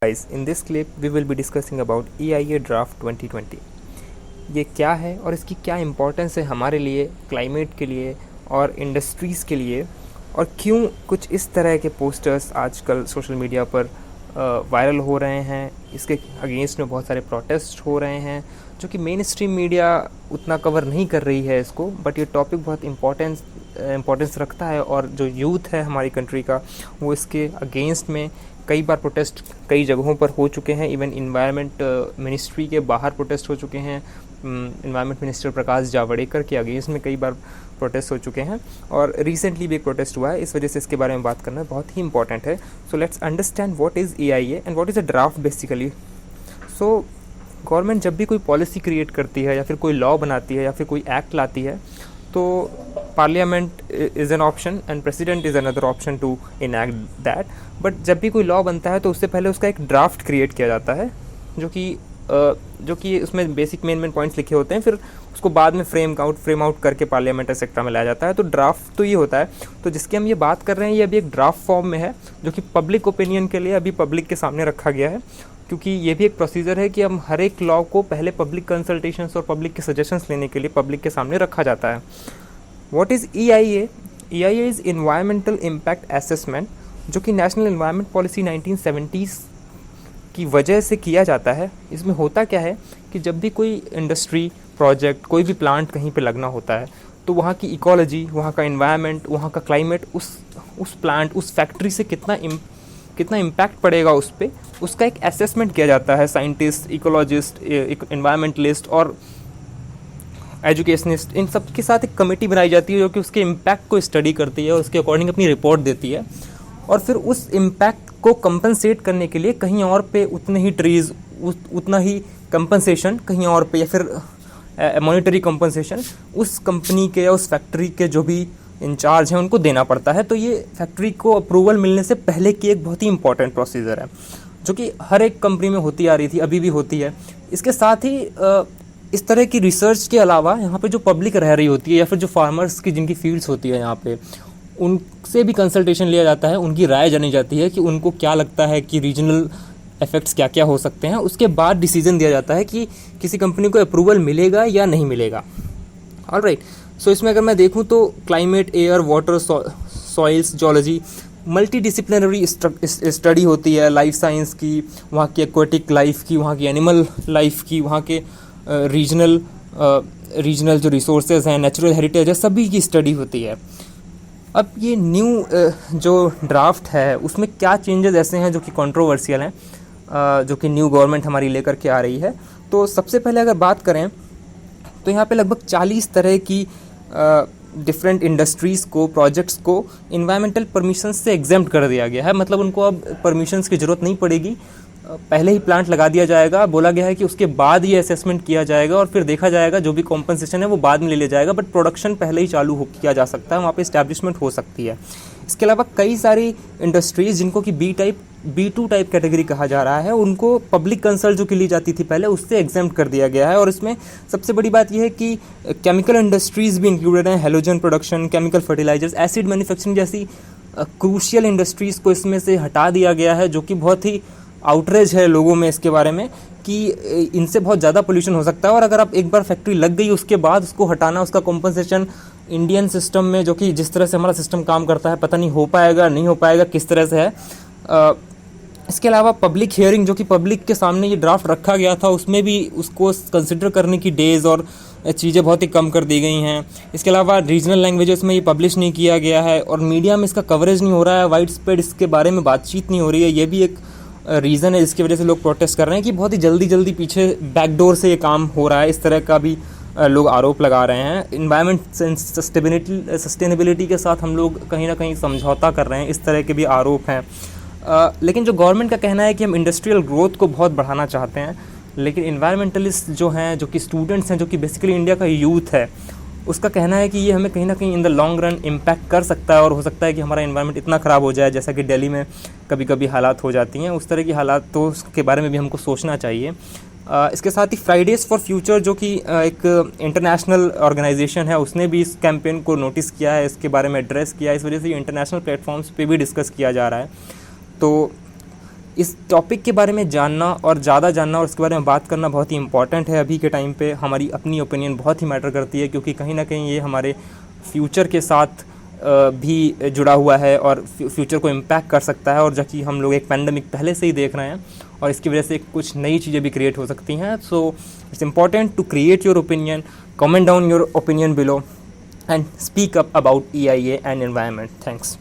Guys, in this clip we will be discussing about EIA Draft 2020। ये क्या है और इसकी क्या इम्पोर्टेंस है हमारे लिए, क्लाइमेट के लिए और इंडस्ट्रीज़ के लिए, और क्यों कुछ इस तरह के पोस्टर्स आजकल सोशल मीडिया पर वायरल हो रहे हैं। इसके अगेंस्ट में बहुत सारे प्रोटेस्ट हो रहे हैं जो कि मेन स्ट्रीम मीडिया उतना कवर नहीं कर रही है इसको, बट ये टॉपिक बहुत इम्पोर्टेंस रखता है। और जो यूथ है हमारी कंट्री का, वो इसके अगेंस्ट में कई बार प्रोटेस्ट कई जगहों पर हो चुके हैं। इवन इन्वायरमेंट मिनिस्ट्री के बाहर प्रोटेस्ट हो चुके हैं। इन्वायरमेंट मिनिस्टर प्रकाश जावड़ेकर के अगेंस्ट में कई बार प्रोटेस्ट हो चुके हैं, और रिसेंटली भी एक प्रोटेस्ट हुआ है। इस वजह से इसके बारे में बात करना बहुत ही इंपॉर्टेंट है। So let's understand what is EIA and what is a draft basically. So government जब भी कोई पॉलिसी क्रिएट करती है या फिर कोई लॉ बनाती है या फिर कोई एक्ट लाती है, तो parliament is an option and president is another option to enact that. But जब भी कोई लॉ बनता है तो उससे पहले उसका एक ड्राफ्ट क्रिएट किया जाता है, जो कि उसमें बेसिक मेन पॉइंट्स लिखे होते हैं। फिर उसको बाद में फ्रेम आउट करके पार्लियामेंट एक्सेट्रा में लाया जाता है। तो ड्राफ्ट तो ये होता है। तो जिसकी हम ये बात कर रहे हैं, ये अभी एक ड्राफ्ट फॉर्म में है, जो कि पब्लिक ओपिनियन के लिए अभी पब्लिक के सामने रखा गया है। क्योंकि ये भी एक प्रोसीजर है कि हम हर एक लॉ को पहले पब्लिक कंसल्टेशंस और पब्लिक के सजेशंस लेने के लिए पब्लिक के सामने रखा जाता है। What is EIA? EIA is environmental impact assessment, जो कि नेशनल इन्वायरमेंट पॉलिसी 1970s की वजह से किया जाता है। इसमें होता क्या है कि जब भी कोई इंडस्ट्री प्रोजेक्ट, कोई भी प्लांट कहीं पे लगना होता है, तो वहाँ की इकोलॉजी, वहाँ का इन्वायरमेंट, वहाँ का क्लाइमेट उस प्लांट, उस फैक्ट्री से कितना इम्पैक्ट पड़ेगा उस पर, उसका एक असेसमेंट किया जाता है। साइंटिस्ट, इकोलॉजिस्ट, इन्वायरमेंटलिस्ट और एजुकेशनिस्ट, इन सब के साथ एक कमेटी बनाई जाती है जो कि उसके इम्पैक्ट को स्टडी करती है और उसके अकॉर्डिंग अपनी रिपोर्ट देती है। और फिर उस इम्पैक्ट को कंपनसेट करने के लिए कहीं और पे उतने ही ट्रीज़, उतना ही कंपनसेशन कहीं और पे, या फिर मॉनिटरी कंपनसेशन उस कंपनी के या उस फैक्ट्री के जो भी इंचार्ज हैं उनको देना पड़ता है। तो ये फैक्ट्री को अप्रूवल मिलने से पहले की एक बहुत ही इंपॉर्टेंट प्रोसीजर है, जो कि हर एक कंपनी में होती आ रही थी, अभी भी होती है। इसके साथ ही इस तरह की रिसर्च के अलावा यहाँ पे जो पब्लिक रह रही होती है या फिर जो फार्मर्स की जिनकी फील्ड्स होती है यहाँ पे, उनसे भी कंसल्टेशन लिया जाता है, उनकी राय जानी जाती है कि उनको क्या लगता है कि रीजनल इफेक्ट्स क्या क्या हो सकते हैं। उसके बाद डिसीजन दिया जाता है कि किसी कंपनी को अप्रूवल मिलेगा या नहीं मिलेगा। ऑलराइट, सो इसमें अगर मैं देखूँ तो climate, air, water, soils, geology, multi disciplinary study होती है। लाइफ साइंस की, वहाँ की एक्वेटिक लाइफ की, वहाँ की एनिमल लाइफ की, वहाँ के रीजनल जो रिसोर्सेज हैं, नेचुरल हेरिटेज है, सभी की स्टडी होती है। अब ये न्यू जो ड्राफ्ट है उसमें क्या चेंजेस ऐसे हैं जो कि कंट्रोवर्शियल हैं, जो कि न्यू गवर्नमेंट हमारी लेकर के आ रही है। तो सबसे पहले अगर बात करें तो यहाँ पे लगभग 40 तरह की डिफरेंट इंडस्ट्रीज़ को, प्रोजेक्ट्स को इन्वायरमेंटल परमिशंस से एग्जेम्प्ट कर दिया गया है। मतलब उनको अब परमिशंस की ज़रूरत नहीं पड़ेगी, पहले ही प्लांट लगा दिया जाएगा। बोला गया है कि उसके बाद ये असेसमेंट किया जाएगा और फिर देखा जाएगा, जो भी कॉम्पनसेशन है वो बाद में ले लिया जाएगा, बट प्रोडक्शन पहले ही चालू किया जा सकता है, वहाँ पे इस्टेब्लिशमेंट हो सकती है। इसके अलावा कई सारी इंडस्ट्रीज़ जिनको कि B2 टाइप कैटेगरी कहा जा रहा है, उनको पब्लिक कंसल्ट जो की ली जाती थी पहले, उससे एग्जेम्प्ट कर दिया गया है। और इसमें सबसे बड़ी बात यह है कि केमिकल इंडस्ट्रीज़ भी इंक्लूडेड हैं। Halogen production, chemical fertilizers, acid manufacturing जैसी क्रूशियल इंडस्ट्रीज़ को इसमें से हटा दिया गया है, जो कि बहुत ही आउटरेज है लोगों में इसके बारे में कि इनसे बहुत ज़्यादा पोल्यूशन हो सकता है। और अगर आप एक बार फैक्ट्री लग गई, उसके बाद उसको हटाना, उसका कॉम्पनसेशन इंडियन सिस्टम में, जो कि जिस तरह से हमारा सिस्टम काम करता है, पता नहीं हो पाएगा नहीं हो पाएगा, किस तरह से है। इसके अलावा पब्लिक हियरिंग, जो कि पब्लिक के सामने ये ड्राफ्ट रखा गया था, उसमें भी उसको कंसिडर करने की डेज़ और चीज़ें बहुत ही कम कर दी गई हैं। इसके अलावा रीजनल लैंग्वेजेस में ये पब्लिश नहीं किया गया है और मीडिया में इसका कवरेज नहीं हो रहा है, वाइड स्प्रेड इसके बारे में बातचीत नहीं हो रही है। ये भी एक रीज़न है जिसकी वजह से लोग प्रोटेस्ट कर रहे हैं कि बहुत ही जल्दी पीछे बैकडोर से ये काम हो रहा है। इस तरह का भी लोग आरोप लगा रहे हैं। इन्वायरमेंट सस्टेनेबिलिटी के साथ हम लोग कहीं ना कहीं समझौता कर रहे हैं, इस तरह के भी आरोप हैं। लेकिन जो गवर्नमेंट का कहना है कि हम इंडस्ट्रियल ग्रोथ को बहुत बढ़ाना चाहते हैं, लेकिन इन्वायरमेंटलिस्ट जो हैं, जो कि स्टूडेंट्स हैं, जो कि बेसिकली इंडिया का यूथ है, उसका कहना है कि ये हमें कहीं ना कहीं in the long run impact कर सकता है और हो सकता है कि हमारा इन्वायरमेंट इतना ख़राब हो जाए, जैसा कि दिल्ली में कभी कभी हालात हो जाती हैं, उस तरह की हालात तो के बारे में भी हमको सोचना चाहिए। इसके साथ ही फ्राइडेज़ फॉर फ्यूचर, जो कि एक इंटरनेशनल ऑर्गेनाइजेशन है, उसने भी इस कैंपेन को नोटिस किया है, इसके बारे में एड्रेस किया है। इस वजह से इंटरनेशनल प्लेटफॉर्म्स पे भी डिस्कस किया जा रहा है। तो इस टॉपिक के बारे में जानना और ज़्यादा जानना और उसके बारे में बात करना बहुत ही इंपॉर्टेंट है। अभी के टाइम पे हमारी अपनी ओपिनियन बहुत ही मैटर करती है, क्योंकि कहीं ना कहीं ये हमारे फ्यूचर के साथ भी जुड़ा हुआ है और फ्यूचर को इम्पैक्ट कर सकता है। और जबकि हम लोग एक पैंडमिक पहले से ही देख रहे हैं और इसकी वजह से कुछ नई चीज़ें भी क्रिएट हो सकती हैं। So it's important to create your opinion, comment down your opinion below, and speak up about EIA and environment. Thanks.